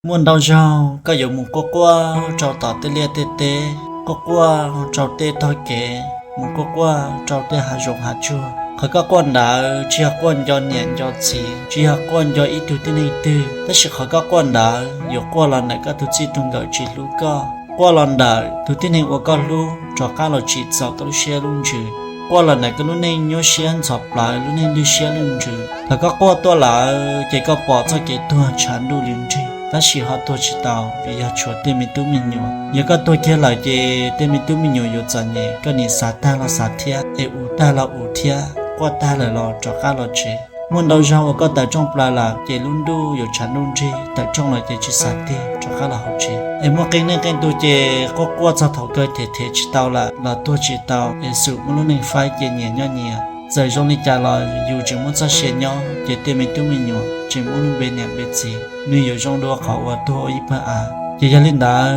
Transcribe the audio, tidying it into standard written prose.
Muôn đau rau, có dấu mù có qua, trao tỏ tê lia tê tê, có qua, trao tê thôi kể, mù có qua, trao tê hạ rộng hạ chua. Khởi các quan đã, chỉ hạ quan do nhẹn do chỉ, chỉ hạ quan do ý tư tư này tư, tất sự khởi các quan đã, dấu qua lần này các thứ chi tung gọi chỉ lũ co. Qua lần đã, thứ tư này của con lũ, cho các lò chỉ dạo các lũ xe lung trừ. Qua lần này các lũ này nhớ xe ăn chọc lại, lũ này đưa xe lung trừ. Khởi các qua tôi là, chỉ có bỏ cho cái tua chán đu lung trừ. Ta chỉ họ tôi chỉ tao vì họ chúa tên mình tu mình nhiều, giờ các tôi kia lại cái tên mình tu mình nhiều yếu chẳng nhỉ, cái này sát ta là sát thia, u ta là u thia, qua ta là lo cho cá lo chế. Muốn đầu rau có tại trong pla là cái luôn đu yếu chẳng luôn chế, tại trong là cái chỉ sát thia cho cá là hậu chế. Em muốn cái này cái tôi chế có qua cho thầu cơ thể chỉ tao là tôi chỉ tao, sự muốn lúc này phải cái nhẹ nhẹ. Giờ trong này trả lời dù chỉ muốn cho xe nhau, chỉ tên mình tu mình nhiều, chỉ muốn bên nhà bên gì, nếu ở trong đó khẩu và tôi ít phải chỉ cho linh đã